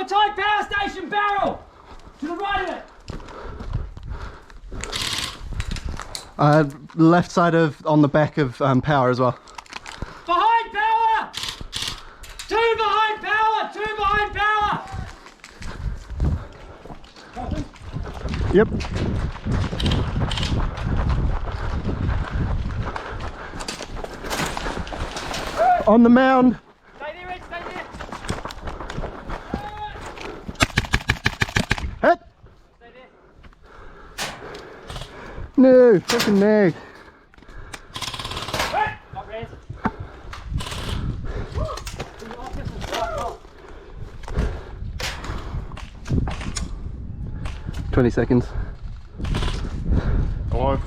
tight power station barrel! To the right of it! Left side of, on the back of power as well. Behind power! Two behind power! Two behind power! Yep. On the mound. Stay there, Ed, stay there! Hit! Stay there. No, fucking nag. Not red. 20 seconds. Alive.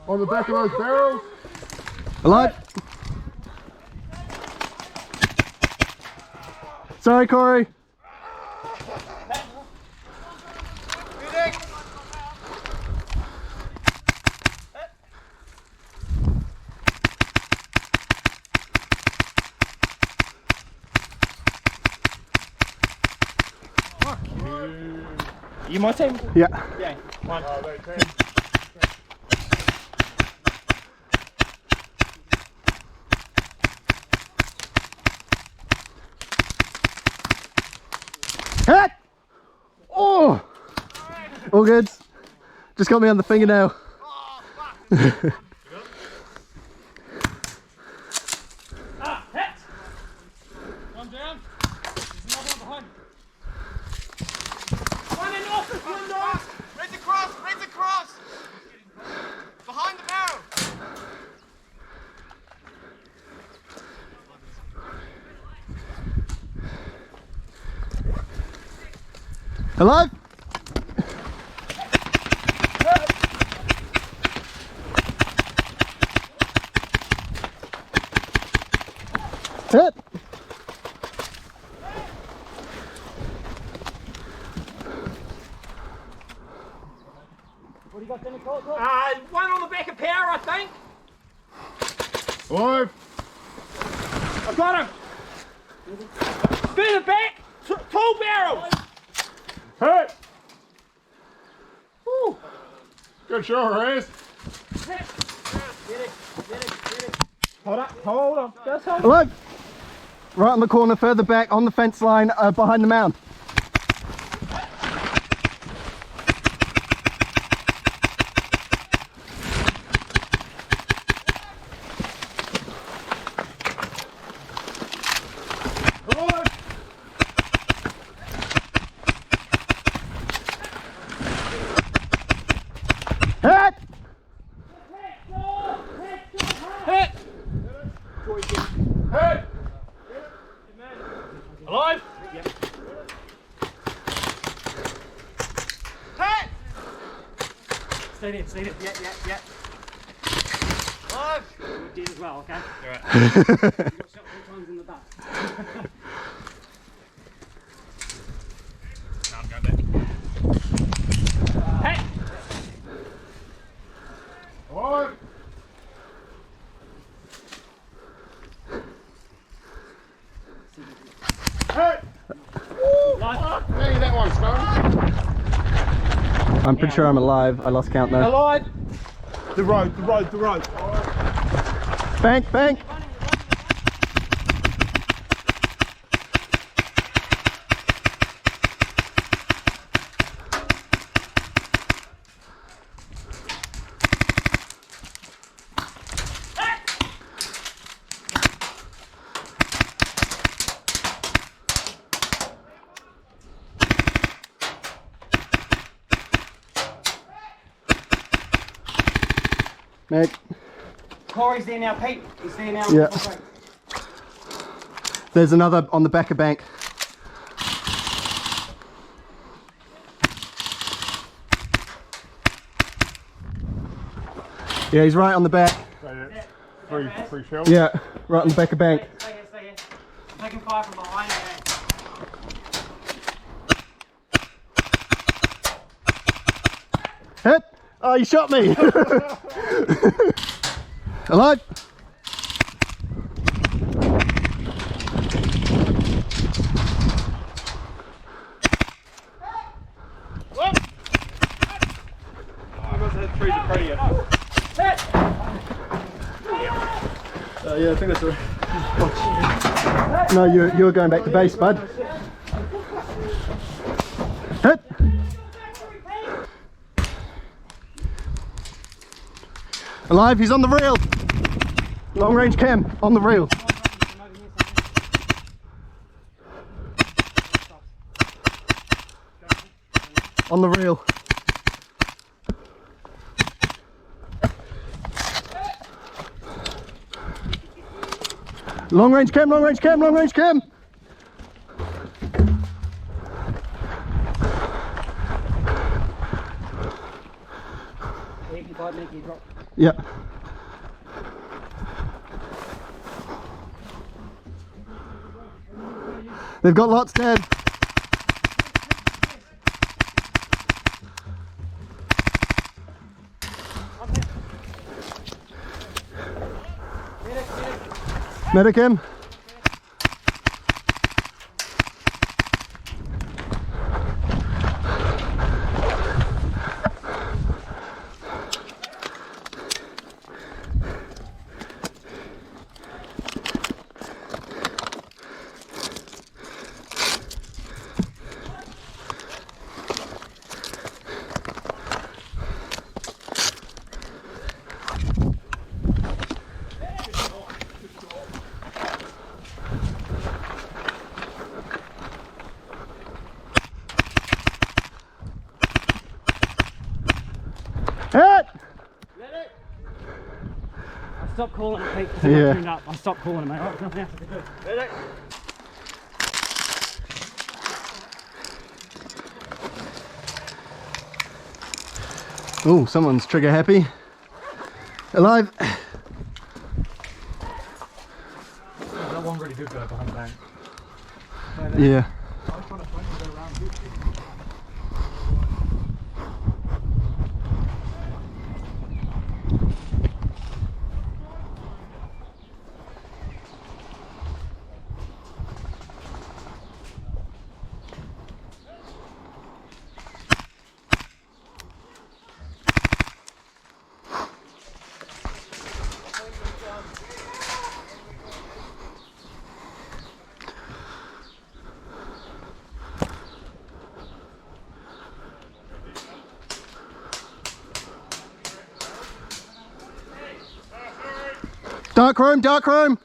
On the back of those barrels. Alive. Sorry, Corey. You my team? Yeah. Yeah. One. Hit! Oh! All good. Just got me on the fingernail. Hit! One down. There's another one behind. One in office window! Raise across! Raise across! Behind the barrel! Alive? Hit! What do you got, Denny Cole? One on the back of power, I think. Alive. I got him. Further back, full barrel. Hit. Woo. Good show, Reyes. Get it. Hold on. Just hold. Alive! Right in the corner, further back on the fence line, behind the mound. Hit! Hit. Hit. Alive. Hit! Stay there. Yeah. Alive! You're dead as well, okay? Alright. You got shot 3 times in the back. Now I'm going back. Hit. Alive. Hit. Alive. Hey, that one's done. I'm pretty sure I'm alive. I lost count though. Alive. The road. Bank! Meg. Corey's there now, Pete. He's there now. Yeah. Okay. There's another on the back of bank. Yeah, he's right on the back. Three shells. Yeah, right on the back of bank. Stay here. I'm taking fire from behind you. Hit! Oh, you shot me! Alive! I must have three to pretty. Yeah, I think that's right. No, you're going back to base, bud. Hit! Alive, he's on the reel. Long range cam, on the reel. On the reel. Long range cam, long range cam, long range cam. Yeah. They've got lots, Dad. Medic him. Hit! Stop calling it, Pete. Yeah. Tuned up. I stopped calling it, mate. Right, nothing else to do. Ready? Oh, someone's trigger happy. Alive. That one really good go behind the bank. Yeah. Dark room, dark room.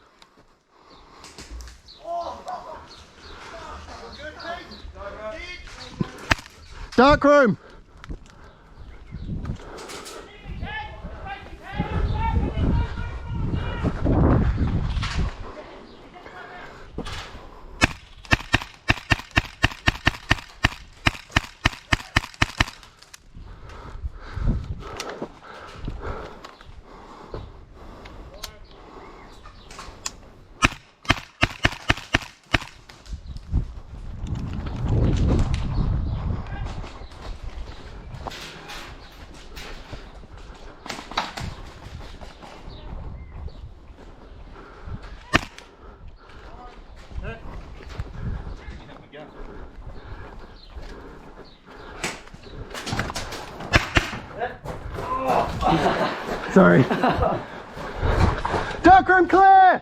Dark room. Sorry. Dark room clear!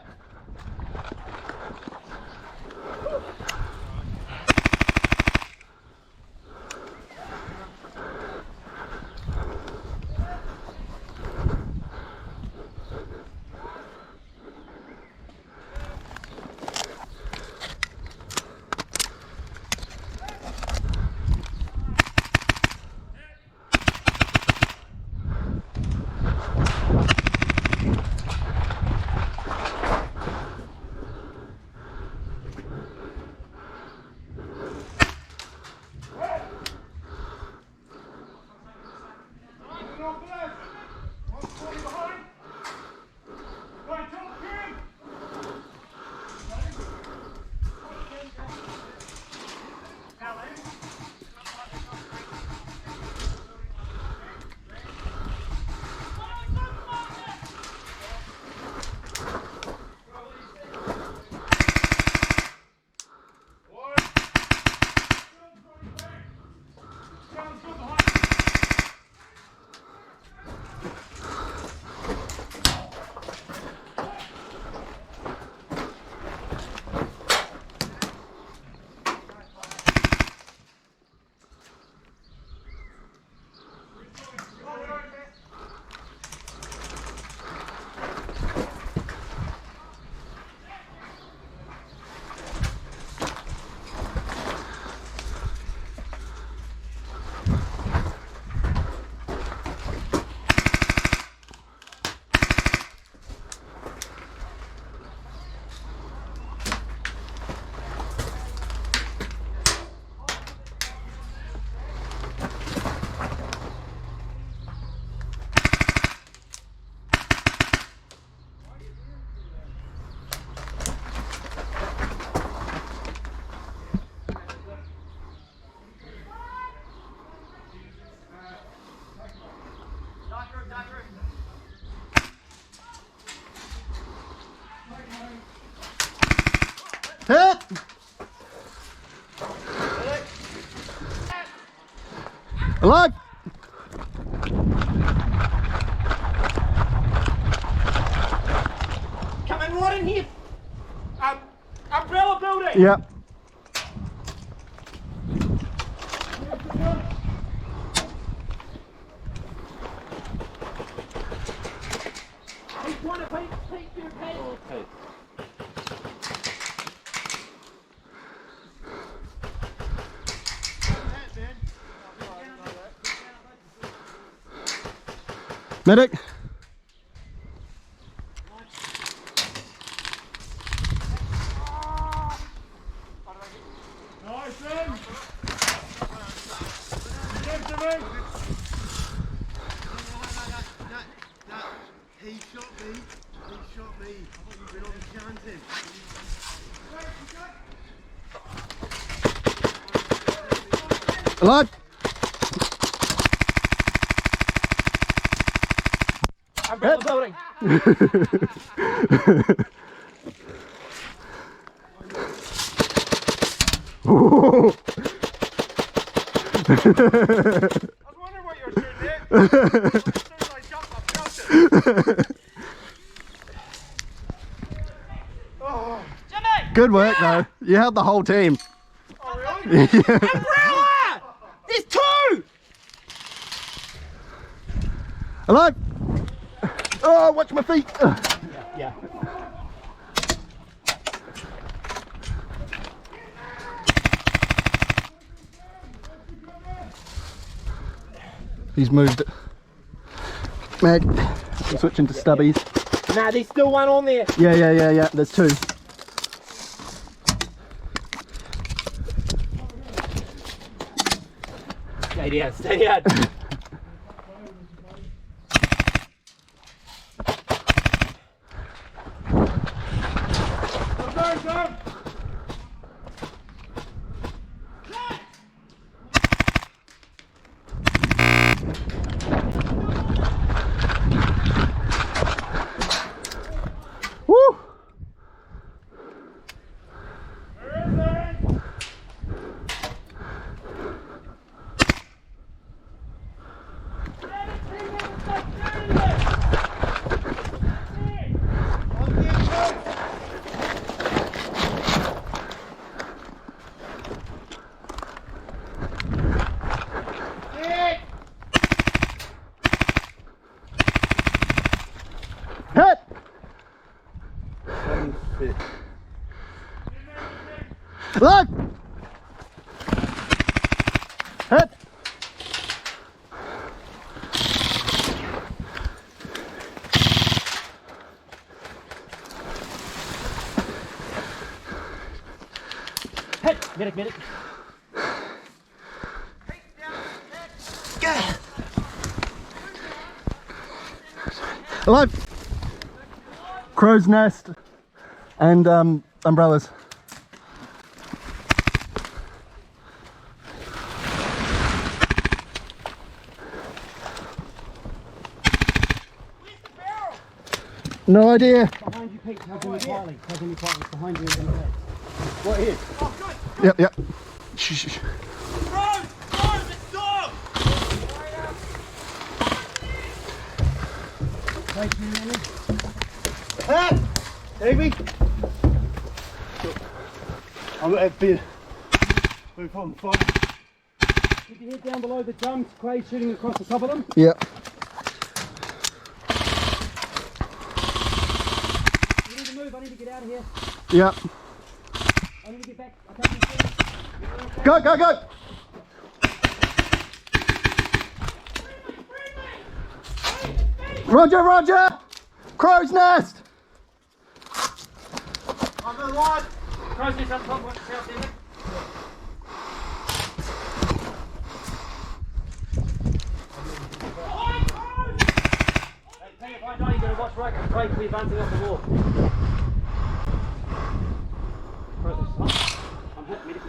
Alive! Coming right in here. Umbrella building. Yep. He's trying to peek your head. Okay. Medic. Nice one. Give to me. No. He shot me. He shot me. We're not chanting. Alive! Umbrella building. Ooh. I was wondering what you were shooting at. As soon as I jumped, I felt it. Oh, Good work though. You held the whole team. oh really? Yeah. Umbrella! There's two! Alive! Oh, watch my feet. Yeah. He's moved it. Meg, I'm switching to stubbies. Nah, there's still one on there. Yeah. There's two. Stay down, stay down. Go. Woo! Hit! Look! Hit! Hit! Medic. Alive! Crow's nest and umbrellas. No idea. Behind you, Pete. Taking me quietly. Behind you in the head. What is? Oh, good. Yep. Shh. Rose, it's dog. Thank you, Lily. Davey. I'm at bed. Move on, fine. Keep your head down below the drums. Craig shooting across the top of them. Yep. You need to move. I need to get out of here. Yep. I need to get back. I can't see. Go! Roger! Crow's nest! I'm the one. Crow's nest up top. Watch yourself, David. Hey, if I die, you're going to watch right because Craig will be bouncing off the wall. Crow's nest. I'm hit. Medic.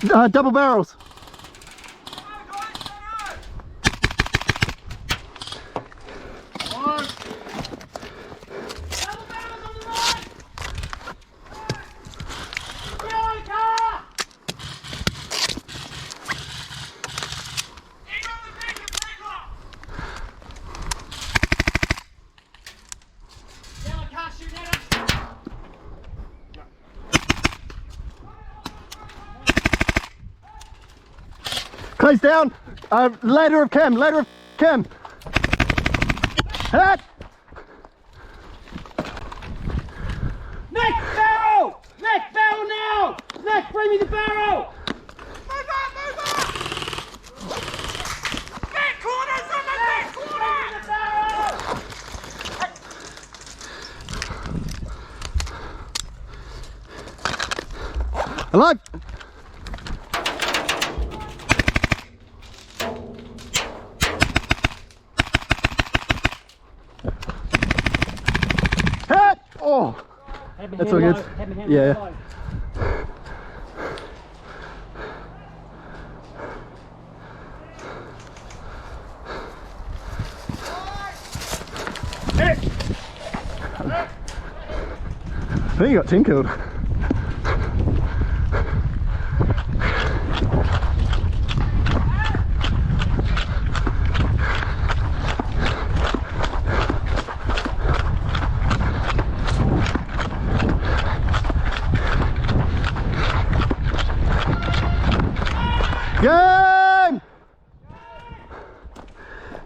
Double barrels. Clay's down. Ladder of chem. Hit! Nick, barrel! Nick, barrel now! Nick, bring me the barrel! Move up! Back corner, from the back corner! Alive! Hit! Oh! That's all good. Yeah. I think you got team killed. Game!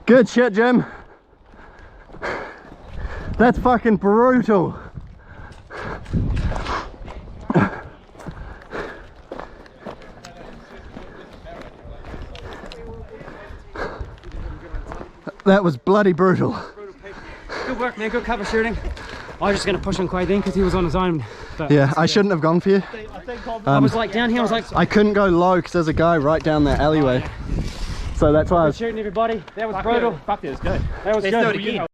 Good shit, Jim. That's fucking brutal. That was bloody brutal. Good work, man. Good cover shooting. I was just going to push him quite in because he was on his own. But Yeah, I shouldn't have gone for you. I was like down here. I was like, I couldn't go low because there's a guy right down that alleyway. So that's why I good was shooting, everybody. That was brutal. Fuck, it was good. That was Let's do it good. again.